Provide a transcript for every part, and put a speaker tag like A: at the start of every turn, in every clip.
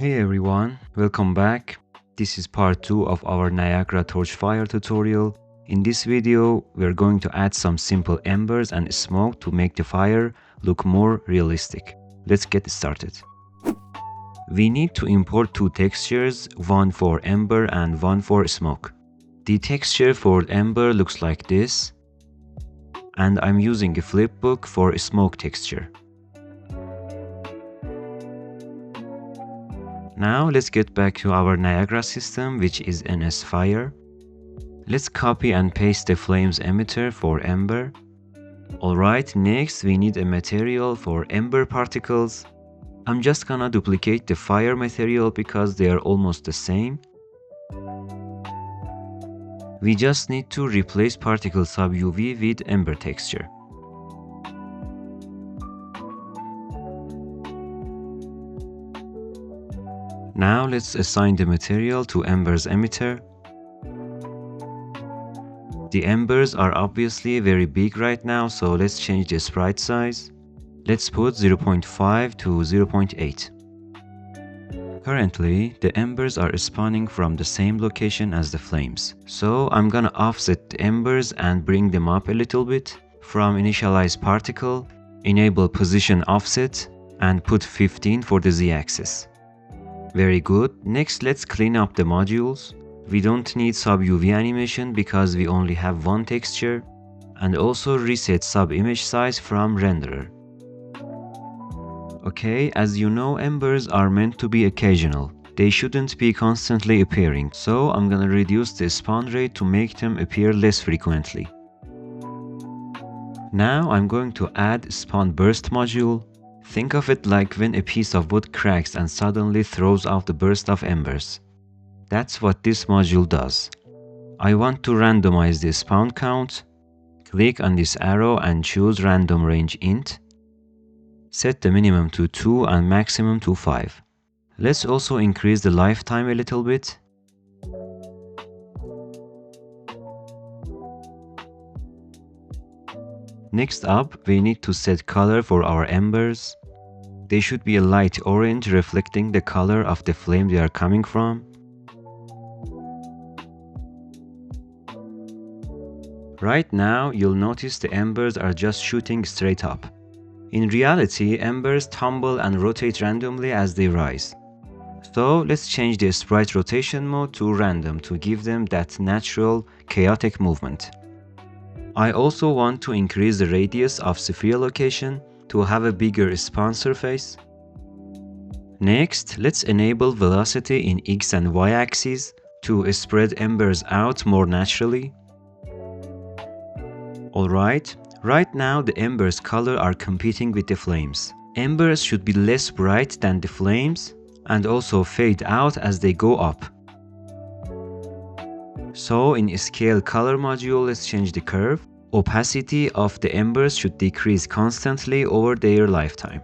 A: Hey everyone, welcome back. This is part 2 of our Niagara torch fire tutorial. In this video, we're going to add some simple embers and smoke to make the fire look more realistic. Let's get started. We need to import two textures, one for ember and one for smoke. The texture for ember looks like this, and I'm using a flipbook for a smoke texture. Now let's get back to our Niagara system, which is NS Fire. Let's copy and paste the flames emitter for ember. Alright, next we need a material for ember particles. I'm just gonna duplicate the fire material because they are almost the same. We just need to replace particle sub UV with ember texture. Now let's assign the material to Embers emitter. The embers are obviously very big right now, so let's change the sprite size. Let's put 0.5 to 0.8. Currently, the embers are spawning from the same location as the flames. So I'm gonna offset the embers and bring them up a little bit. From initialize particle, enable position offset, and put 15 for the z-axis. Very good. Next, let's clean up the modules. We don't need sub UV animation because we only have one texture, and also reset sub image size from renderer. Okay, as you know, embers are meant to be occasional. They shouldn't be constantly appearing, so I'm gonna reduce the spawn rate to make them appear less frequently. Now I'm going to add spawn burst module. Think of it like when a piece of wood cracks and suddenly throws out a burst of embers. That's what this module does. I want to randomize the spawn count. Click on this arrow and choose random range int. Set the minimum to 2 and maximum to 5. Let's also increase the lifetime a little bit. Next up, we need to set color for our embers. They should be a light orange reflecting the color of the flame they are coming from. Right now, you'll notice the embers are just shooting straight up. In reality, embers tumble and rotate randomly as they rise. So let's change the sprite rotation mode to random to give them that natural, chaotic movement. I also want to increase the radius of sphere location to have a bigger spawn surface. Next, let's enable velocity in X and Y axes to spread embers out more naturally. Alright, right now the embers color are competing with the flames. Embers should be less bright than the flames and also fade out as they go up. So in scale color module, let's change the curve. Opacity of the embers should decrease constantly over their lifetime.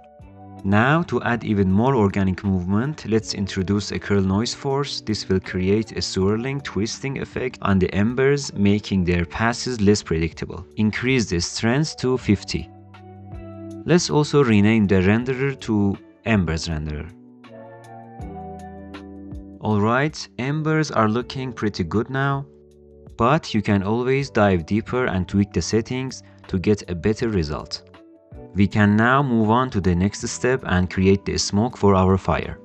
A: Now, to add even more organic movement, let's introduce a curl noise force. This will create a swirling, twisting effect on the embers, making their passes less predictable. Increase the strength to 50. Let's also rename the renderer to Embers renderer. Alright, embers are looking pretty good now. But you can always dive deeper and tweak the settings to get a better result. We can now move on to the next step and create the smoke for our fire.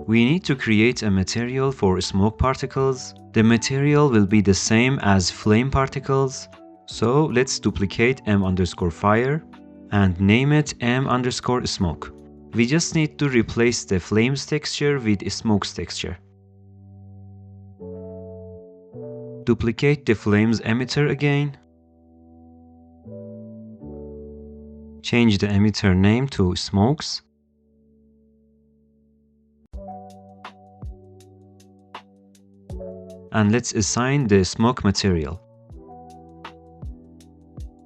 A: We need to create a material for smoke particles. The material will be the same as flame particles. So let's duplicate m_fire and name it m_smoke. We just need to replace the flames texture with smoke's texture. Duplicate the flames emitter again. Change the emitter name to smokes. And let's assign the smoke material.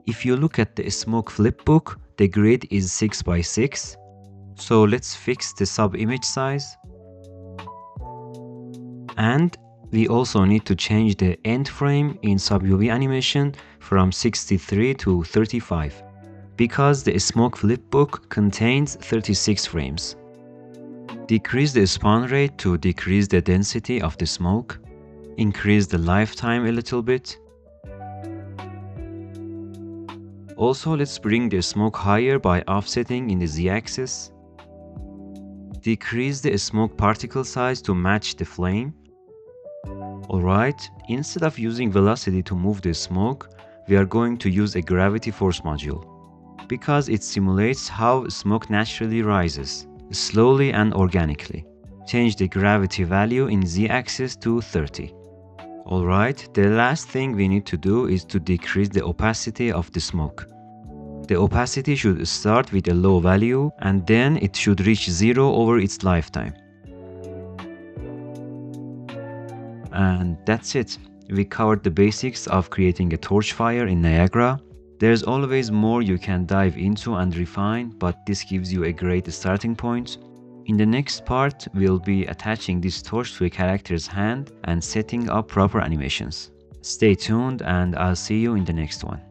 A: If you look at the smoke flipbook, the grid is 6 by 6. So let's fix the sub image size. And we also need to change the end frame in sub UV animation from 63 to 35. because the smoke flipbook contains 36 frames. Decrease the spawn rate to decrease the density of the smoke. Increase the lifetime a little bit. Also, let's bring the smoke higher by offsetting in the z-axis. Decrease the smoke particle size to match the flame. Alright, instead of using velocity to move the smoke, we are going to use a gravity force module, because it simulates how smoke naturally rises, slowly and organically. Change the gravity value in z-axis to 30. Alright, the last thing we need to do is to decrease the opacity of the smoke. The opacity should start with a low value and then it should reach 0 over its lifetime. And that's it. We covered the basics of creating a torch fire in Niagara. There's always more you can dive into and refine, but this gives you a great starting point. In the next part, we'll be attaching this torch to a character's hand and setting up proper animations. Stay tuned and I'll see you in the next one.